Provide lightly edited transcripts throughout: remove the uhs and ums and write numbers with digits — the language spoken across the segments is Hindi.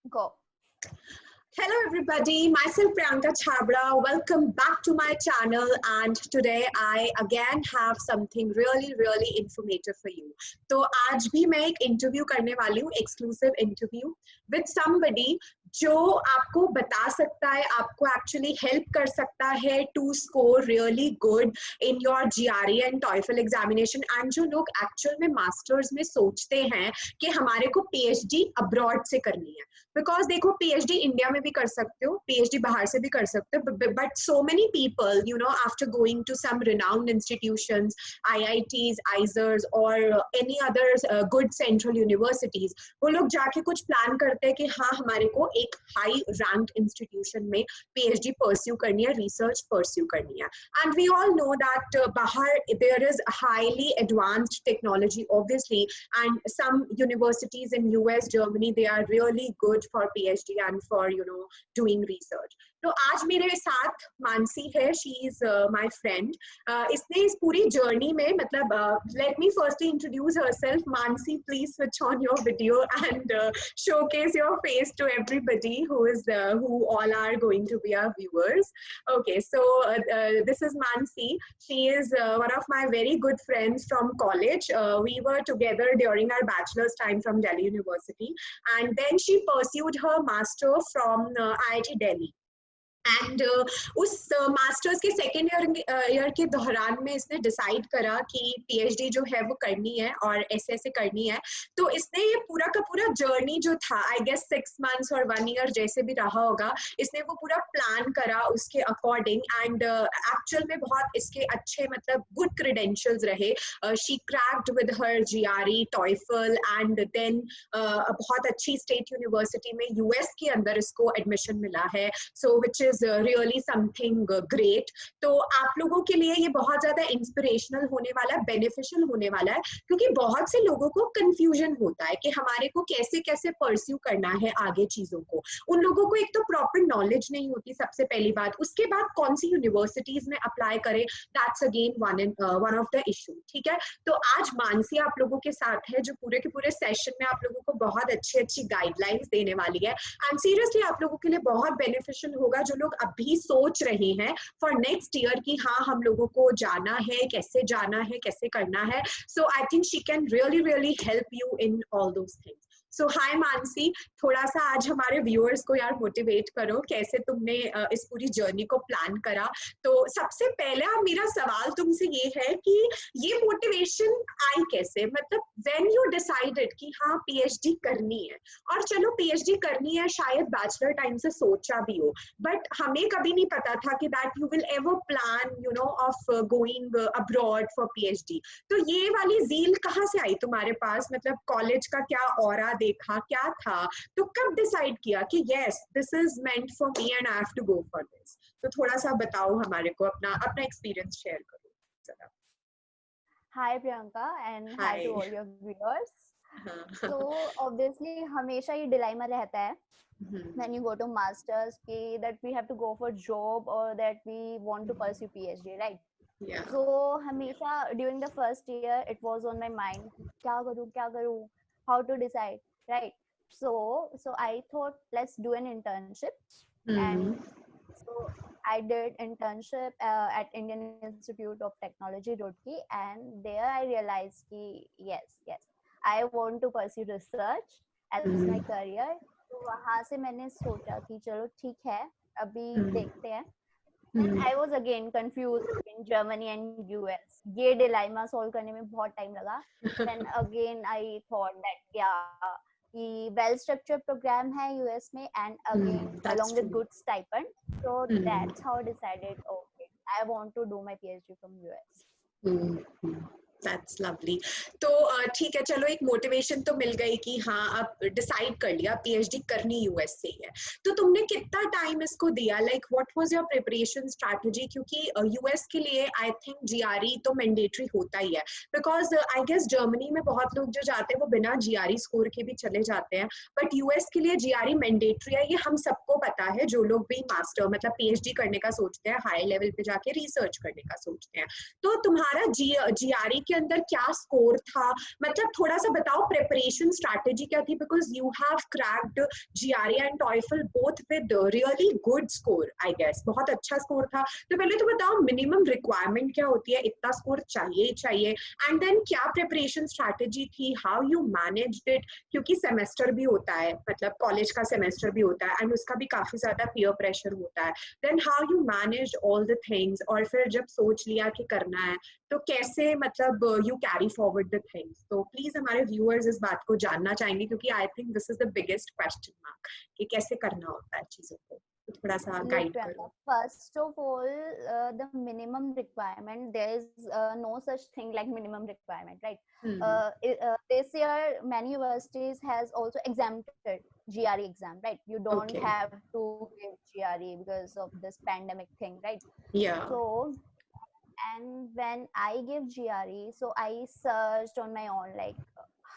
Go. Hello everybody, myself Priyanka Chhabra. Welcome back to my channel, and today I again have something really informative for you. तो आज भी मैं एक इंटरव्यू करने वाली हूँ, एक्सक्लूसिव इंटरव्यू with somebody जो आपको बता सकता है, आपको एक्चुअली हेल्प कर सकता है to score really good in your GRE and TOEFL examination. And जो लोग एक्चुअल में मास्टर्स में सोचते हैं कि हमारे को PhD अब्रॉड से करनी है, बिकॉज देखो PhD इंडिया में भी कर सकते हो, PhD बाहर से भी कर सकते हो, but so many people you know after going to some renowned institutions, IITs, IISERs और any other good central universities, वो लोग जाके कुछ प्लान करते हैं कि हाँ हमारे को एक हाई रैंक इंस्टीट्यूशन में PhD परस्यू करनी है, रिसर्च परस्यू करनी है. And we all know that बाहर there is highly advanced technology obviously, and some universities in US, Germany, they are really good for PhD and for doing research. तो आज मेरे साथ मानसी है, शी इज माय फ्रेंड. इसने इस पूरी जर्नी में मतलब let me firstly introduce herself. Mansi, please switch on your video and showcase your face to everybody who all are going to be our viewers. Okay, so this is Mansi. She is one of my very good friends from college. We were together during our bachelor's time from Delhi University, and then she pursued her master from IIT Delhi. And उस मास्टर्स के सेकेंड ईयर के दौरान में इसने डिसाइड करा कि PhD जो है वो करनी है और ऐसे करनी है. तो इसने ये पूरा का पूरा जर्नी जो था, आई गेस 6 months और 1 year जैसे भी रहा होगा, इसने वो पूरा प्लान करा उसके अकॉर्डिंग. एंड एक्चुअल में बहुत इसके अच्छे मतलब गुड क्रेडेंशियल्स रहे. She cracked with her GRE, TOEFL and then बहुत अच्छी स्टेट यूनिवर्सिटी में US के अंदर इसको एडमिशन मिला है. So which is really something great. तो आप लोगों के लिए ये बहुत ज्यादा इंस्पिरेशनल होने वाला है, बेनिफिशियल होने वाला है, क्योंकि बहुत से लोगों को कंफ्यूजन होता है कि हमारे को कैसे कैसे परस्यू करना है आगे चीजों को. उन लोगों को एक तो प्रॉपर नॉलेज नहीं होती, सबसे पहली बात. उसके बाद कौन सी यूनिवर्सिटीज में अप्लाई करें, that's again one of the issue. ठीक है, तो आज मानसी आप लोगों के साथ है, जो पूरे के पूरे सेशन में आप लोगों को बहुत अच्छी गाइडलाइंस देने वाली है. एंड सीरियसली आप लोगों के लिए बहुत बेनिफिशियल होगा जो लोग अभी सोच रहे हैं फॉर नेक्स्ट ईयर कि हाँ हम लोगों को जाना है, कैसे करना है. So I think she can really help you in all those things. So hi Mansi, थोड़ा सा आज हमारे व्यूअर्स को यार मोटिवेट करो, कैसे तुमने इस पूरी जर्नी को प्लान करा. तो सबसे पहला मेरा सवाल तुमसे ये है कि ये मोटिवेशन आई कैसे, मतलब व्हेन यू डिसाइडेड कि हाँ PhD करनी है. और चलो PhD करनी है शायद बैचलर टाइम से सोचा भी हो, बट हमें कभी नहीं पता था कि that you will ever plan of going abroad for PhD. तो ये वाली ज़ील कहाँ से आई तुम्हारे पास, मतलब कॉलेज का क्या ऑरा देखा, क्या था, तो कब डिसाइड किया कि yes this is meant for me and I have to go for this. तो थोड़ा सा बताओ हमारे को, अपना एक्सपीरियंस शेयर करो जरा. Hi Priyanka and hi to all your viewers. So obviously हमेशा ये dilemma रहता है when you go to masters कि that we have to go for job or that we want to pursue PhD, right? Yeah. So हमेशा during the first year it was on my mind क्या करूँ, how to decide, right? So I thought let's do an internship. And so I did internship at Indian Institute of Technology, Roorkee, and there I realized कि yes, I want to pursue research as my career. तो वहाँ से मैंने सोचा कि चलो ठीक है, अभी देखते हैं. And I was again confused between Germany and US. ये dilemma solve करने में बहुत time लगा. Then again I thought that yeah, कि well structured program है US में and again along with good stipend. So that's how I decided, okay, I want to do my PhD from US. That's lovely. तो ठीक है, चलो एक मोटिवेशन तो मिल गई कि हाँ अब डिसाइड कर लिया PhD करनी US से ही है. तो तुमने कितना टाइम इसको दिया, like what was your preparation strategy, क्योंकि US के लिए आई थिंक GRE तो मैंडेटरी होता ही है, बिकॉज आई गेस जर्मनी में बहुत लोग जो जाते हैं वो बिना GRE स्कोर के भी चले जाते हैं, बट US के लिए GRE मैंडेटरी है. ये हम सबको पता है जो लोग भी मास्टर मतलब PhD करने का सोचते हैं, हाई लेवल पे जाके रिसर्च करने का सोचते हैं. तो तुम्हारा GRE के अंदर क्या स्कोर था, मतलब थोड़ा सा बताओ प्रिपरेशन स्ट्रैटेजी क्या थी, because you have cracked GRE and TOEFL both with really good score, I guess बहुत अच्छा स्कोर था। तो पहले तो बताओ मिनिमम रिक्वायरमेंट क्या होती है, इतना स्कोर चाहिए ही चाहिए, एंड देन क्या प्रिपरेशन स्ट्रैटेजी थी, हाउ यू मैनेज्ड इट, क्योंकि सेमेस्टर भी होता है, मतलब कॉलेज का सेमेस्टर भी होता है एंड उसका भी काफी ज्यादा पीयर प्रेशर होता है, then how you manage all the things, और फिर जब सोच लिया कि करना है तो कैसे मतलब you carry forward the things. तो प्लीज हमारे व्यूअर्स इस बात को जानना चाहेंगे, क्योंकि I think this is the biggest question mark कि कैसे करना होता है चीजों को, तो थोड़ा सा गाइड करो। First of all, the minimum requirement, there is no such thing like minimum requirement, right? This year many universities has also exempted GRE exam, right? You don't Okay. have to give GRE because of this pandemic thing, right? Yeah. So, and when I give GRE, so I searched on my own, like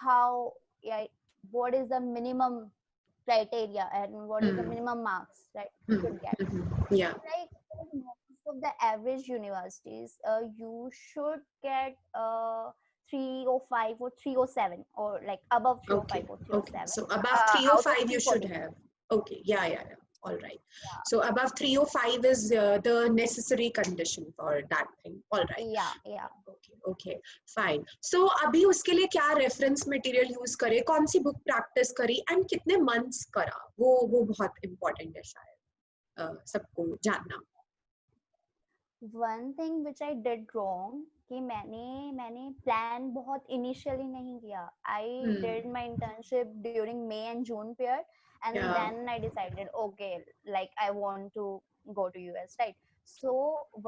how, yeah, what is the minimum criteria and what is the minimum marks, right, you should get. Yeah. Like most of the average universities, you should get 305 or 307, or like above 305 or 307. So above 305 you should 340. have. Okay. Yeah. All right. Yeah. So above 305 is the necessary condition for that thing. All right. Yeah. Okay. Fine. So अभी उसके लिए क्या रेफरेंस मटेरियल यूज करे, कौन सी बुक प्रैक्टिस करी एंड कितने मंथ्स करा, वो बहुत इम्पोर्टेंट है शायद सबको जानना। One thing which I did wrong कि मैंने प्लान बहुत इनिशियली नहीं किया. I did my internship during May and June period, and then I decided, okay, like I want to go to US, right? So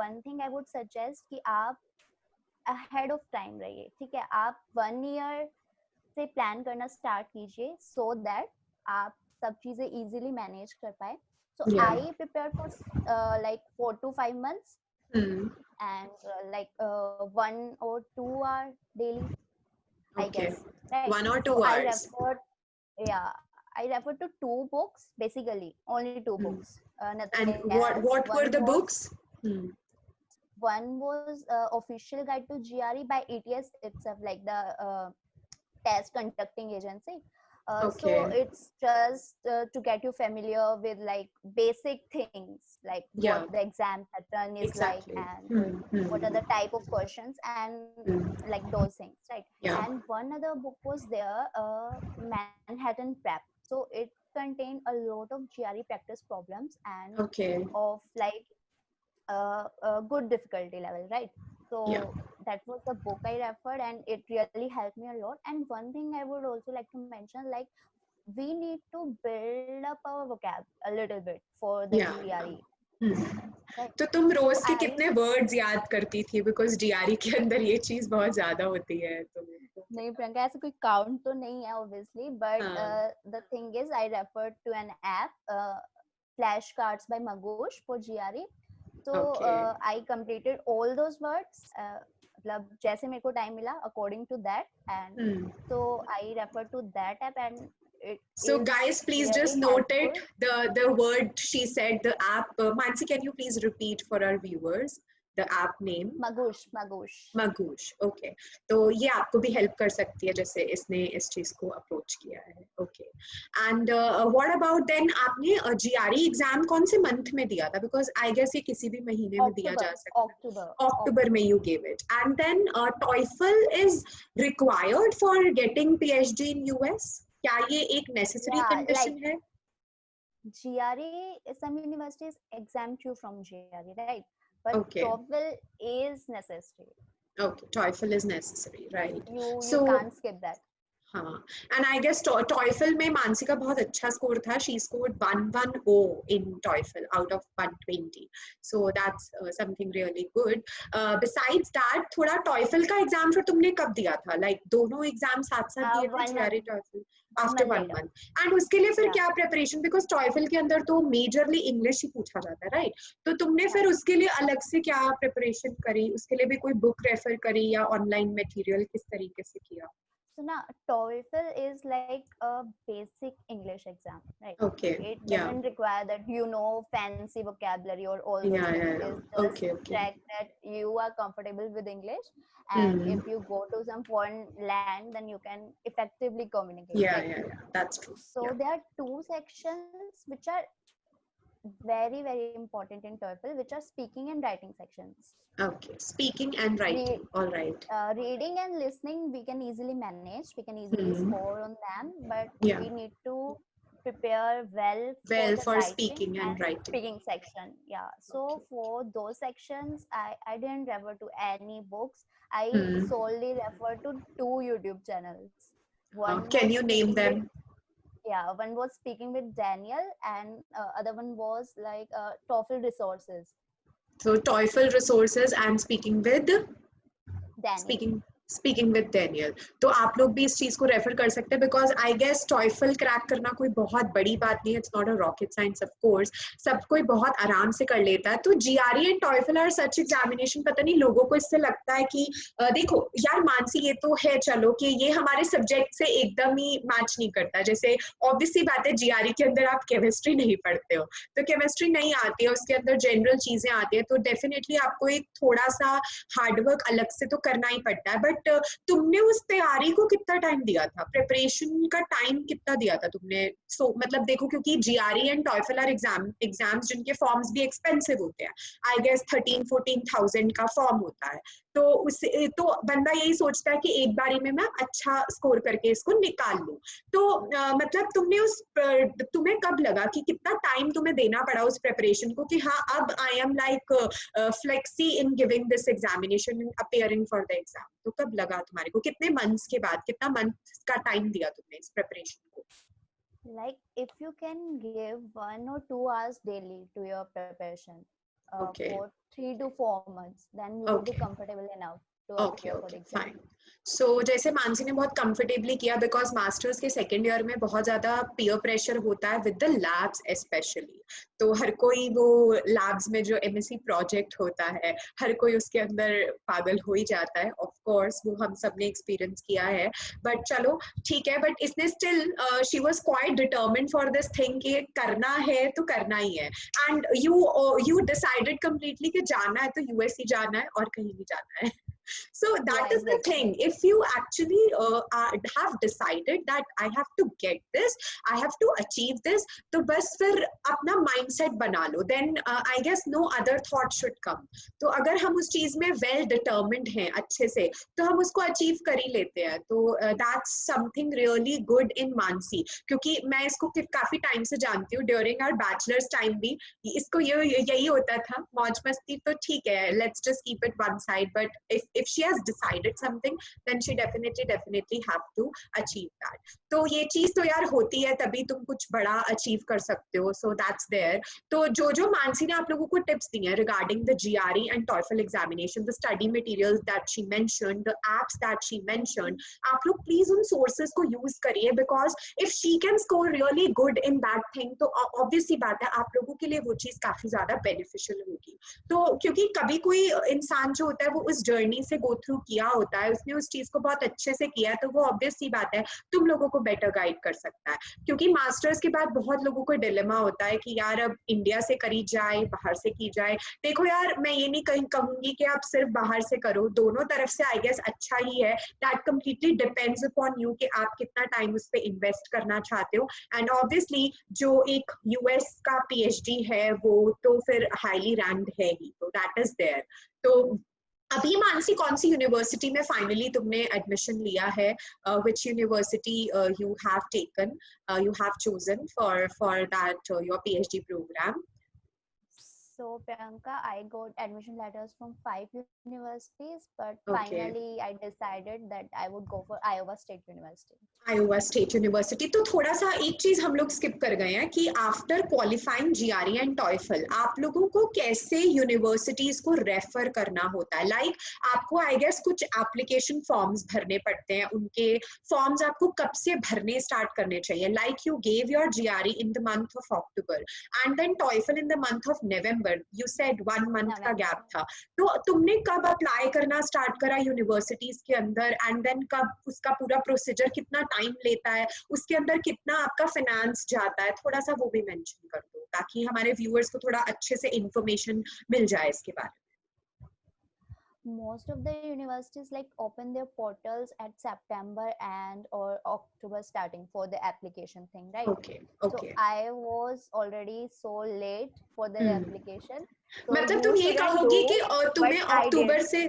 one thing I would suggest कि आप ahead of time रहिए, ठीक है? आप 1 year से प्लान करना स्टार्ट कीजिए, so that आप सब चीजें easily manage कर पाए. So I prepared for like 4 to 5 months. And like 1 or 2 hour daily, I guess, right? 1 or 2 so hours. I referred to 2 books, basically only 2 books, nothing And else. what were the books? One was Official Guide to GRE by ETS itself, like the test conducting agency. So it's just to get you familiar with like basic things, like what the exam pattern is like, and what are the type of questions, and like those things, right? And one other book was there, Manhattan Prep. So it contained a lot of GRE practice problems and of like a good difficulty level, right? So that was the book I referred, and it really helped me a lot. And one thing I would also like to mention, like we need to build up our vocab a little bit for the GRE. तो तुम रोज के कितने वर्ड्स याद करती थी, बिकॉज डीआरई के अंदर ये चीज बहुत ज्यादा होती है? तो नहीं प्रियंका, ऐसा कोई काउंट तो नहीं है obviously, but the thing is I referred to an app, flashcards by Magoosh for GRE. So I completed all those words, मतलब जैसे मेरे को टाइम मिला according to that, and so I referred to that app, and so guys, please really just note helpful. it, the word she said, the app. Mansi, can you please repeat for our viewers the app name? Magoosh. Okay. तो ये आपको भी हेल्प कर सकती है जैसे इसने इस चीज को अप्रोच किया है. Okay. And what about then, आपने GRE एग्जाम कौन से मंथ में दिया था? Because I guess ये किसी भी महीने में दिया जा सकता है. October में you gave it. And then TOEFL is required for getting PhD in US. क्या ये एक necessary condition है? GRE, some universities exempt you from GRE, right? But TOEFL is necessary. Okay, TOEFL is necessary, right? You can't skip that. हाँ, and I guess TOEFL में मानसी का बहुत अच्छा स्कोर था. She scored 110 in TOEFL out of 120. So that's something really good. Besides that, थोड़ा TOEFL का एग्जाम फिर तुमने कब दिया था? Like दोनों एग्जाम साथ साथ दिए थे GRE TOEFL after 1 month. And उसके लिए फिर क्या preparation? Because TOEFL के अंदर तो majorly English ही पूछा जाता है, right? तो तुमने फिर उसके लिए अलग से क्या preparation करी? उसके लिए भी कोई book refer करी या online material किस तरीके से किया? So now TOEFL is like a basic English exam, right? Okay. It Yeah. doesn't require that you know fancy vocabulary or all those Yeah, things. yeah, It yeah. is just Okay, okay. check that you are comfortable with English, and Hmm. if you go to some foreign land, then you can effectively communicate, Yeah, right? yeah, yeah. That's true. So Yeah. there are two sections which are very important in TOEFL, which are speaking and writing sections. Okay. Speaking and Re- writing. All right. Reading and listening we can easily manage, we can easily Hmm. score on them, but Yeah. we need to prepare well for Well, the for writing speaking and and writing. speaking section. Yeah, Okay. so for those sections I didn't refer to any books. I Hmm. solely refer to two YouTube channels. One Can was you name speaking with, them? yeah, one was speaking with Daniel, and other one was like TOEFL resources, So TOEFL resources and Daniel. speaking with Daniel. तो आप लोग भी इस चीज को रेफर कर सकते हैं because I guess TOEFL crack करना कोई बहुत बड़ी बात नहीं है. It's not a rocket science of course. सब कोई बहुत आराम से कर लेता है. तो GRE and TOEFL are such examination. पता नहीं लोगों को इससे लगता है कि देखो यार मानसी ये तो है चलो कि ये हमारे सब्जेक्ट से एकदम ही मैच नहीं करता. जैसे ऑब्वियसली बात है जीआरई के अंदर आप केमिस्ट्री नहीं पढ़ते हो तो केमिस्ट्री नहीं आती है, उसके अंदर जनरल चीजें आती है, तो डेफिनेटली आपको एक थोड़ा सा हार्डवर्क अलग से तो करना ही पड़ता है. बट तुमने उस तैयारी को कितना टाइम दिया था, प्रिपरेशन का टाइम कितना दिया था तुमने? मतलब देखो क्योंकि GRE and TOEFL are exams जिनके फॉर्म्स भी एक्सपेंसिव होते हैं. आई गेस 13-14,000 का फॉर्म होता है. तो उससे तो बंदा यही सोचता है कि एक बारी में मैं अच्छा स्कोर करके इसको निकाल लूं. तो मतलब तुम्हें कब लगा कि कितना टाइम तुम्हें देना पड़ा उस प्रिपरेशन को कि हाँ अब I am like flexi in giving this examination in appearing for the exam? तो कब लगा तुम्हारे को, कितने मंथ्स के बाद, कितना मंथ का टाइम दिया तुमने इस प्रिपरेशन को? Like if you can give 1 or 2 hours daily to your preparation Okay. for 3 to 4 months, then you will be Okay. comfortable enough to okay appear for okay the exam. Fine. So जैसे मानसी ने बहुत कंफर्टेबली किया बिकॉज मास्टर्स के सेकेंड ईयर में बहुत ज्यादा पीयर प्रेशर होता है विद द लैब्स स्पेशली. तो हर कोई वो लैब्स में जो एमएससी प्रोजेक्ट होता है हर कोई उसके अंदर पागल हो ही जाता है. ऑफ कोर्स वो हम सब ने एक्सपीरियंस किया है. बट चलो ठीक है. बट इसने still she was quite determined for this thing कि करना है तो करना ही है. एंड यू डिसाइडेड कंप्लीटली कि जाना है तो यूएससी जाना है और कहीं नहीं जाना है. So that Yeah, is the thing. exactly. If you actually have decided that I have to get this, I have to achieve this, तो बस फिर अपना mindset बना लो. Then I guess no other thought should come. तो अगर हम उस चीज में well determined हैं अच्छे से तो हम उसको achieve कर ही लेते हैं. तो that's something really good in Mansi. क्योंकि मैं इसको काफी टाइम से जानती हूँ. During our bachelor's time भी इसको यही होता था. मौज मस्ती तो ठीक है, let's just keep it one side. But if she has decided something then she definitely have to achieve that. तो ये चीज तो यार होती है तभी तुम कुछ बड़ा अचीव कर सकते हो. So that's there. तो जो मानसी ने आप लोगों को टिप्स दी हैं regarding the GRE and TOEFL examination, the study materials that she mentioned, the apps that she mentioned, आप लोग प्लीज उन सोर्सेज को यूज करिए because if she can score really good in that thing तो ऑब्वियसली बात है आप लोगों के लिए वो चीज काफी ज्यादा बेनिफिशियल होगी. तो क्योंकि कभी कोई इंसान जो होता है वो उस जर्नी से गो थ्रू किया होता है, उसने उस चीज को बहुत अच्छे से किया है, तो वो ऑब्वियसली बात है तुम लोगों को बेटर गाइड कर सकता है. क्योंकि मास्टर्स के बाद बहुत लोगों को डिलेमा होता है कि यार अब इंडिया से करी जाए बाहर से की जाए. देखो यार मैं ये नहीं कहूंगी कि आप सिर्फ बाहर से करो, दोनों तरफ से आई गेस अच्छा ही है. That completely depends upon you कि आप कितना टाइम उस पर इन्वेस्ट करना चाहते हो. एंड ऑब्वियसली जो एक यूएस का पीएचडी है वो तो फिर हाईली रैंक्ड है ही, तो दैट इज देयर. तो अभी मानसी कौन सी यूनिवर्सिटी में फाइनली तुमने एडमिशन लिया है? Which university you have taken, you have chosen for that your PhD program? So Priyanka, I got admission letters from 5 universities, but Okay. finally I decided that I would go for Iowa State University. Iowa state university. तो थोड़ा सा एक चीज हम लोग स्किप कर गए हैं कि आफ्टर क्वालिफाइंग जीआरई एंड टॉयफल आप लोगों को कैसे यूनिवर्सिटीज को रेफर करना होता है. लाइक आपको आई गेस कुछ एप्लीकेशन फॉर्म्स भरने पड़ते हैं. उनके फॉर्म्स आपको कब से भरने स्टार्ट करने चाहिए? Like you gave your GRE in the month of October and then TOEFL in the month of November. November, you said 1 month का November. गैप था, तो तुमने कब अप्लाई करना स्टार्ट करा यूनिवर्सिटीज के अंदर, एंड देन कब उसका पूरा प्रोसीजर कितना टाइम लेता है, उसके अंदर कितना आपका फाइनेंस जाता है, थोड़ा सा वो भी मेंशन कर दो ताकि हमारे व्यूअर्स को थोड़ा अच्छे से इंफॉर्मेशन मिल जाए इसके बारे में। Most of the universities like open their portals at September and or October starting for the application thing, right? Okay, So okay. I was already so late for the application. So मतलब you तुम ये shouldn't कहोगी do कि तुम्हें what I अक्टूबर did. से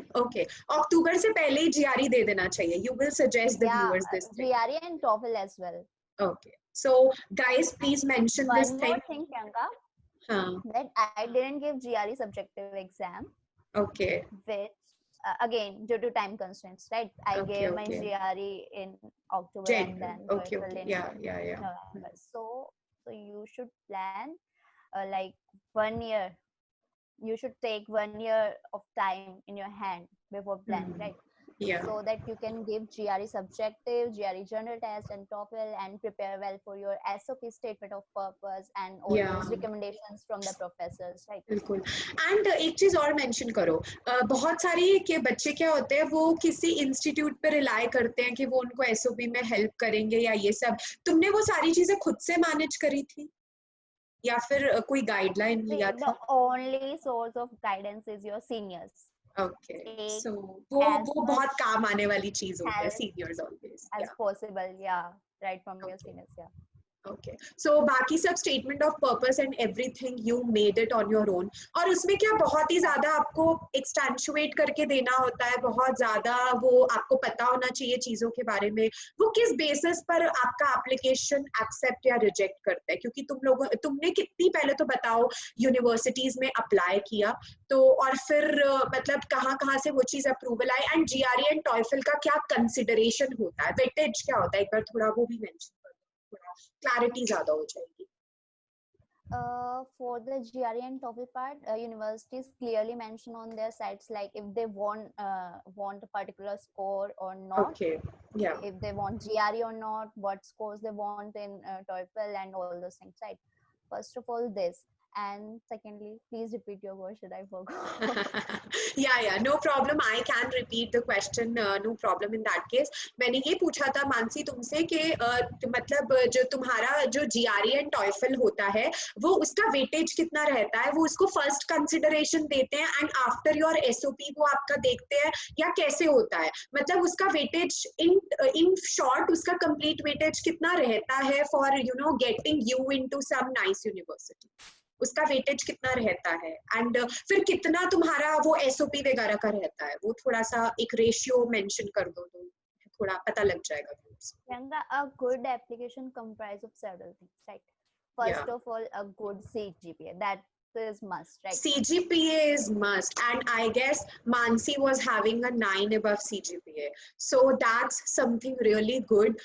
अक्टूबर से पहले ही GRE दे देना चाहिए. You will suggest the Yeah, viewers this thing. GRE and TOEFL as well. Okay. So guys, please mention this One thing. more thing, Priyanka, हाँ. that I didn't give GRE subjective exam, Okay. which again due to time constraints, right? I Okay, gave my okay. GRE in October and January. then Okay, TOEFL okay. in Yeah. November. So you should plan like 1 year. You should take 1 year of time in your hand before planning, right? Yeah. So that you can give GRE subjective, GRE general test, and TOEFL, and prepare well for your SOP statement of purpose and all Yeah. those recommendations from the professors, right? बिल्कुल. एंड एक चीज और मेंशन करो, बहुत सारी के बच्चे क्या होते हैं, वो किसी इंस्टीट्यूट पे रिलाई करते हैं कि वो उनको एसओपी में हेल्प करेंगे या ये सब. तुमने वो सारी चीजें खुद से मैनेज करी थी या फिर कोई गाइडलाइन लिया The था? only source of guidance is your seniors. Okay, Take so as वो much बहुत काम आने वाली चीज होती है, help seniors always. as possible, yeah, right from your Okay. seniors, yeah. Okay. So बाकी सब statement of purpose and everything you made it on your own, और उसमें क्या बहुत ही ज्यादा आपको एक्सटेंचुएट करके देना होता है, बहुत ज्यादा वो आपको पता होना चाहिए चीजों के बारे में, वो किस बेसिस पर आपका एप्लीकेशन एक्सेप्ट या रिजेक्ट करता है, क्योंकि तुमने कितनी, पहले तो बताओ, यूनिवर्सिटीज में अप्लाई किया, तो और फिर मतलब कहाँ से वो चीज approval I, and GRE and TOEFL का क्या कंसिडरेशन होता है, वेटेज क्या होता है, एक बार थोड़ा वो भी मेंशन कर दो, थोड़ा क्लैरिटी ज्यादा हो जाएगी. For the GRE and TOEFL part, universities clearly mention on their sites like if they want a particular score or not. Okay, yeah. If they want GRE or not, what scores they want in TOEFL and all those things, right? First of all, this, and secondly, please repeat your question. I forgot. Yeah, no problem. I can repeat the question. No problem in that case. मैंने ये पूछा था मानसी तुमसे कि मतलब जो तुम्हारा जो GRE एंड TOEFL होता है, वो उसका वेटेज कितना रहता है, वो उसको फर्स्ट कंसिडरेशन देते हैं एंड आफ्टर योर SOP वो आपका देखते हैं, या कैसे होता है, मतलब उसका वेटेज इन शॉर्ट उसका कंप्लीट वेटेज कितना रहता है for getting you into some nice university, उसका वेटेज कितना रहता है, एंड फिर कितना तुम्हारा वो SOP वगैरह का रहता है, वो थोड़ा सा एक रेशियो मेंशन कर दो तो थोड़ा पता लग जाएगा. Priyanka, a good application comprises of several things, right? First of all, a good CGPA, that is must, right? CGPA is must, and I guess Mansi was having a 9 above CGPA, so that's something really good.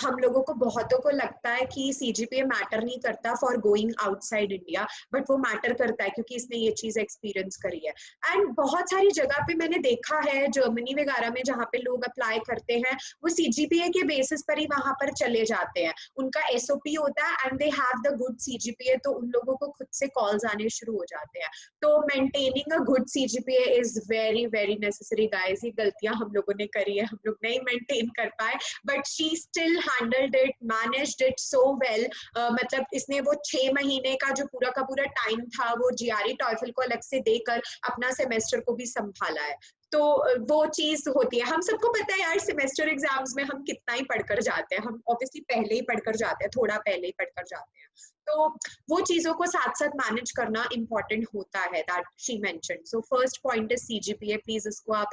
हम लोगों को बहुतों को लगता है कि CGPA मैटर नहीं करता for going outside India, but वो मैटर करता है क्योंकि इसने ये चीज एक्सपीरियंस करी है. एंड बहुत सारी जगह पे मैंने देखा है, जर्मनी वगैरह में जहाँ पे लोग अप्लाई करते हैं, वो CGPA के बेसिस पर ही वहां पर चले जाते हैं, उनका SOP होता है and they have the good CGPA, तो उन लोगों को खुद से कॉल्स आने शुरू हो जाते हैं. तो maintaining a good CGPA is very very necessary guys. ये गलतियां हम लोगों ने करी है, हम लोग नहीं मेंटेन कर पाए, but she still handled it, managed it so well. मतलब इसने वो 6 महीने का जो पूरा का पूरा टाइम था वो GRE TOEFL को अलग से देकर अपना सेमेस्टर को भी संभाला है. तो वो चीज होती है, हम सबको पता है यार, सेमेस्टर एग्जाम्स में हम कितना ही पढ़कर जाते हैं, हम ऑब्वियसली पहले ही पढ़कर जाते हैं, थोड़ा पहले ही पढ़कर जाते हैं, तो वो चीजों को साथ साथ मैनेज करना इम्पोर्टेंट होता है, that she mentioned. So first point is CGPA, please इसको आप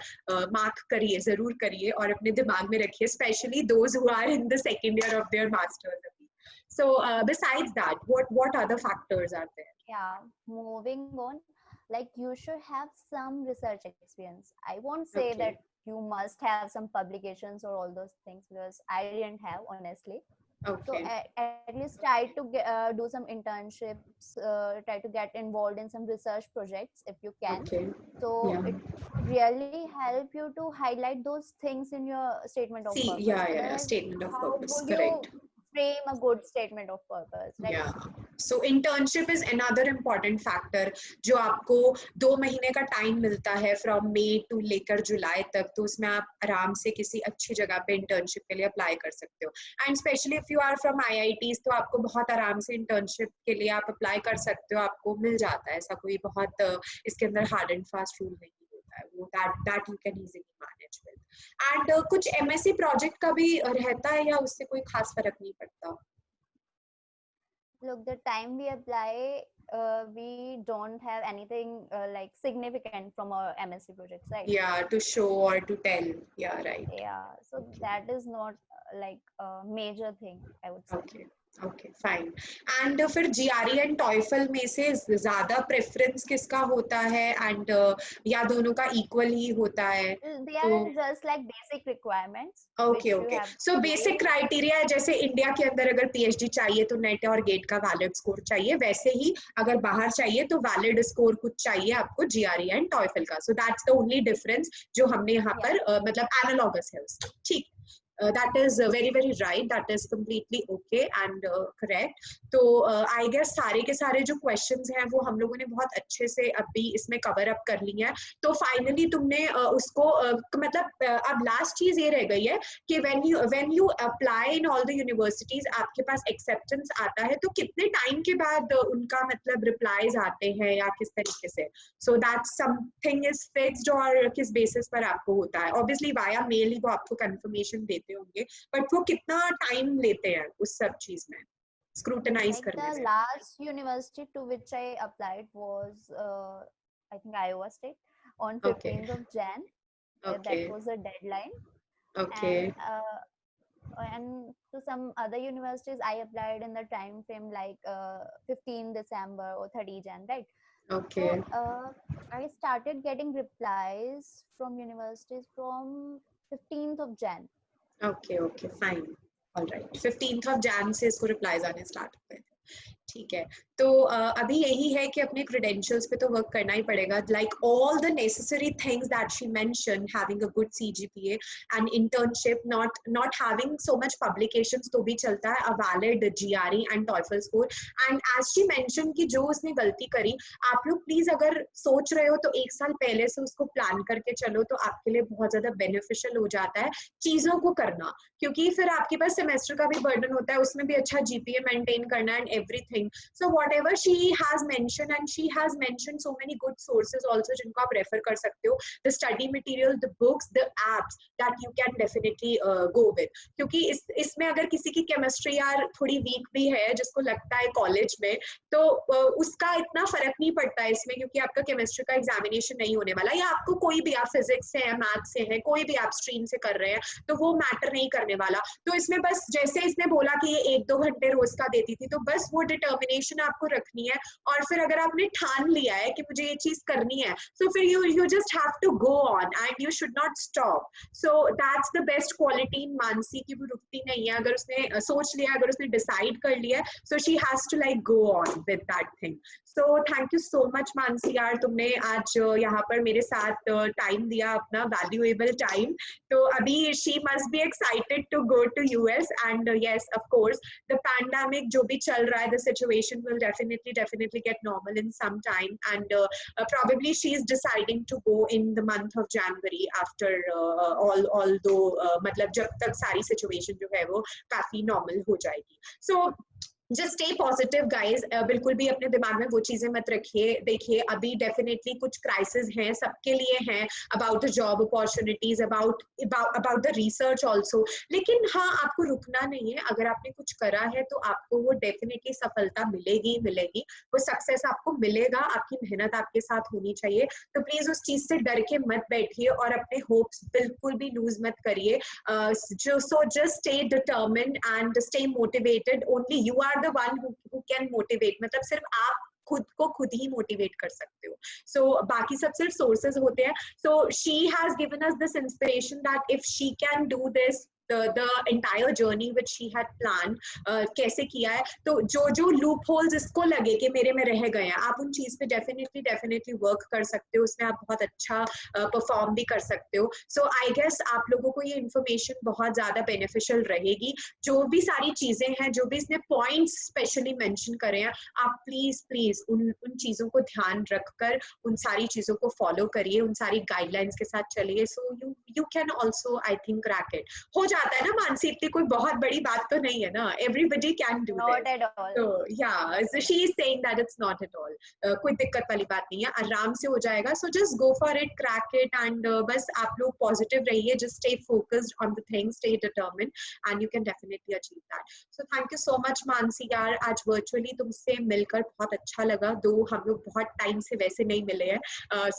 मार्क करिए, जरूर करिए और अपने दिमाग में रखिए, specially those who are in the second year of their masters. So besides that, what other factors are there? Yeah, moving on, like you should have some research experience. I won't say Okay. that you must have some publications or all those things because I didn't have, honestly. So Okay. at least try to do some internships, try to get involved in some research projects if you can. Okay. So Yeah. it really help you to highlight those things in your statement of purpose. Yeah, Otherwise, statement of how purpose, would correct. you frame a good statement of purpose, right? Yeah. So internship is another important factor जो आपको 2 महीने का टाइम मिलता है फ्रॉम मई टू लेकर जुलाई तक, तो उसमें आप आराम से किसी अच्छी जगह पे इंटर्नशिप के लिए अप्लाई कर सकते हो. And specially if you are from IITs तो आपको बहुत आराम से इंटर्नशिप के लिए आप अप्लाई कर सकते हो, आपको मिल जाता है. ऐसा कोई बहुत इसके अंदर हार्ड एंड फास्ट रूल नहीं होता है, वो that you can easily manage with. And कुछ MSc प्रोजेक्ट का भी रहता है या उससे कोई खास फर्क नहीं पड़ता? Look, the time we apply, we don't have anything like significant from our MSc projects, right? Yeah, to show or to tell. Yeah, right. Yeah, so Okay. that is not like a major thing, I would say. Okay. Okay, fine. And फिर GRE and TOEFL में से ज़्यादा प्रेफरेंस किसका होता है, and या दोनों का इक्वल ही होता है? They are just like basic requirements. Okay, okay. So basic criteria है, जैसे इंडिया के अंदर अगर PhD चाहिए तो नेट और गेट का वैलिड स्कोर चाहिए, वैसे ही अगर बाहर चाहिए तो वैलिड स्कोर कुछ चाहिए आपको GRE and TOEFL का. So that's the only difference जो हमने यहाँ पर मतलब एनालॉगस है उसका. ठीक. That is very right. That is completely okay and correct. तो I guess सारे के सारे जो questions हैं वो हम लोगों ने बहुत अच्छे से अभी इसमें cover up कर ली हैं. तो finally तुमने उसको मतलब अब last चीज ये रह गई है कि when you apply in all the universities आपके पास acceptance आता है, तो कितने time के बाद उनका मतलब replies आते हैं या किस तरीके से? So that something is fixed और किस basis पर आपको होता है? Obviously via mail ही वो आपको confirmation देते होंगे, बट वो कितना टाइम लेते हैं उस सब चीज में स्क्रूटनाइज करने में? The last university to which I applied was I think Iowa State on 15th of Jan. That was the deadline. Okay. And to some other universities I applied in the time frame like 15 December or 30 Jan, right? Okay. So I started getting replies from universities from 15th of Jan. Okay, okay, fine. All right. 15th of Jan से इसको replies आने start हुए थे. ठीक है, तो अभी यही है कि अपने credentials पे तो work करना ही पड़ेगा. Like all the necessary things that she mentioned, having a good CGPA and internship, not having so much publications तो भी चलता है, a valid GRE and TOEFL score. And as she mentioned कि जो उसने गलती करी, आप लोग प्लीज अगर सोच रहे हो तो एक साल पहले से उसको प्लान करके चलो, तो आपके लिए बहुत ज्यादा बेनिफिशियल हो जाता है चीजों को करना, क्योंकि फिर आपके पास सेमेस्टर का भी बर्डन होता है, उसमें भी अच्छा GPA मेंटेन करना and everything. So whatever she has mentioned, and she has mentioned so many good sources also जिनको आप रेफर कर सकते हो, the study material, the books, the apps that you can definitely go with. क्योंकि इसमें अगर किसी की केमिस्ट्री यार थोड़ी वीक भी है, जिसको लगता है कॉलेज में, तो उसका इतना फर्क नहीं पड़ता है इसमें, क्योंकि आपका केमिस्ट्री का एग्जामिनेशन नहीं होने वाला, या आपको कोई भी, आप फिजिक्स से है, मैथ्स से है, कोई भी आप स्ट्रीम से कर रहे हैं, तो वो मैटर नहीं करने वाला. तो इसमें बस जैसे इसने बोला कि ये 1-2 घंटे रोज का देती थी, तो बस वो डिटर्मिनेशन आपको रखनी है, और फिर अगर आपने ठान लिया है कि मुझे ये चीज करनी है, तो फिर you just have to go on and you should not stop. So that's the best quality in Mansi कि वो रुकती नहीं है, अगर उसने सोच लिया, अगर उसने decide कर लिया, so she has to like go on with that thing. So thank you so much Mansi यार, तुमने आज यहाँ पर मेरे साथ टाइम दिया, अपना valuable time. तो अभी she must be excited to go to US, and yes, of course, the pandemic जो भी चल रहा है, the situation will definitely get normal in some time, and probably she is deciding to go in the month of January after although मतलब जब तक सारी situation जो है वो काफी normal हो जाएगी. So just stay positive guys. बिल्कुल भी अपने दिमाग में वो चीजें मत रखिए. देखिए अभी definitely कुछ crisis हैं, सबके लिए हैं, about the job opportunities, about the research also. लेकिन हाँ, आपको रुकना नहीं है. अगर आपने कुछ करा है तो आपको वो definitely सफलता मिलेगी, वो success आपको मिलेगा. आपकी मेहनत आपके साथ होनी चाहिए. तो प्लीज उस चीज से डर के मत बैठिए और अपने hopes बिल्कुल भी lose मत करिए. So just stay determined and stay motivated. Only you are the one who can motivate. मतलब सिर्फ आप खुद को खुद ही मोटिवेट कर सकते हो. So बाकी सब सिर्फ sources होते हैं. So she has given us this inspiration that if she can do this, the entire journey which she had planned, कैसे किया है, तो जो लूप होल्स इसको लगे कि मेरे में रह गए हैं, आप उन चीज पे डेफिनेटली वर्क कर सकते हो, उसमें आप बहुत अच्छा परफॉर्म भी कर सकते हो. सो आई गेस आप लोगों को ये इन्फॉर्मेशन बहुत ज्यादा बेनिफिशियल रहेगी. जो भी सारी चीजें हैं, जो भी इसने पॉइंट्स स्पेशली मेंशन करे हैं, आप प्लीज उन चीजों को ध्यान रखकर उन सारी चीजों को फॉलो करिए, उन सारी गाइडलाइंस के साथ चलिए. So you can also I think crack it. हो जाता है ना मानसी, इतनी कोई बहुत बड़ी बात तो नहीं है ना, everybody can do Not at all. तो या she is saying that it's not at all, कोई दिक्कत वाली बात नहीं है, आराम से हो जाएगा. So just go for it, crack it, and बस आप लोग पॉजिटिव रहिए, just stay focused on the things, stay determined, and you can definitely achieve that. So thank you so much Mansi यार, आज वर्चुअली तुमसे मिलकर बहुत अच्छा लगा, दो हम लोग बहुत टाइम से वैसे नहीं मिले हैं.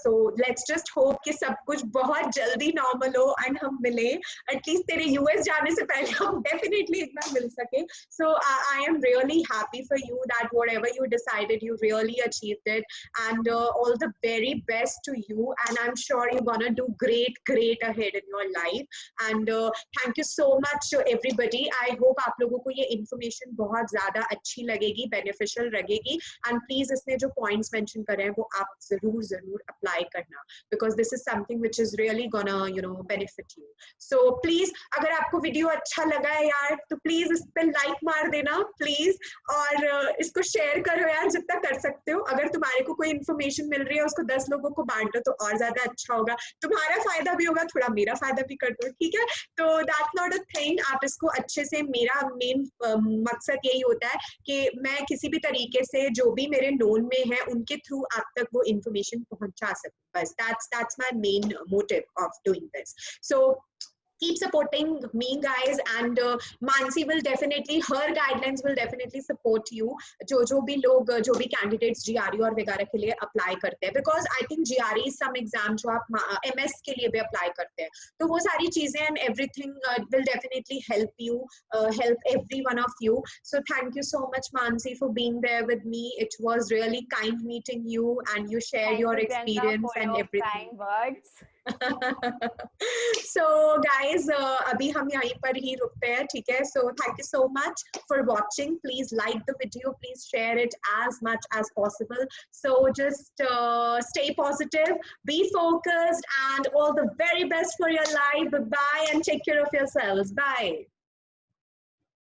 सो लेट्स जस्ट होप कि सब कुछ बहुत जल्दी नॉर्मल हो एंड हम मिले, एटलीस्ट तेरे यूएस जाने से पहले हम डेफिनेटली एक बार मिल सके. So I am really happy for you that whatever you decided, you really achieved it, and all the very best to you, and I'm sure you're gonna do great ahead in your life. And thank you so much everybody. I hope आप लोगों को ये information बहुत ज़्यादा अच्छी लगेगी, beneficial लगेगी, and please इसने जो points mention करे हैं वो आप ज़रूर apply करना, because this is something which is really gonna benefit you. So please, अगर आपको वीडियो अच्छा लगा है यार, तो प्लीज इस पे लाइक मार देना प्लीज, और इसको शेयर करो यार जितना कर सकते हो. अगर तुम्हारे को कोई इन्फॉर्मेशन मिल रही है उसको 10 लोगों को बांट दो तो और ज्यादा अच्छा होगा, तुम्हारा फायदा भी होगा, थोड़ा मेरा फायदा भी कर दो, ठीक है. तो दैट्स नॉट अ थिंग, आप इसको अच्छे से, मेरा मेन मकसद यही होता है कि मैं किसी भी तरीके से जो भी मेरे नोन में है उनके थ्रू आप तक वो इन्फॉर्मेशन पहुंचा सकूं, बस that's my main motive of doing this. So keep supporting me guys, and Mansi will definitely, her guidelines will definitely support you. जो भी लोग, जो भी candidates GRE और वगैरह के लिए apply करते हैं, because I think GRE is some exam जो आप MS के लिए भी apply करते हैं, तो वो सारी चीजें and everything will definitely help you, help every one of you. So thank you so much Mansi for being there with me. It was really kind meeting you, and you shared your experience and everything. Kind words. So guys, अभी हम यहीं पर ही रुकते हैं, ठीक है. So thank you so much for watching. Please like the video, please share it as much as possible. So just stay positive, be focused, and all the very best for your life. Bye and take care of yourselves. Bye.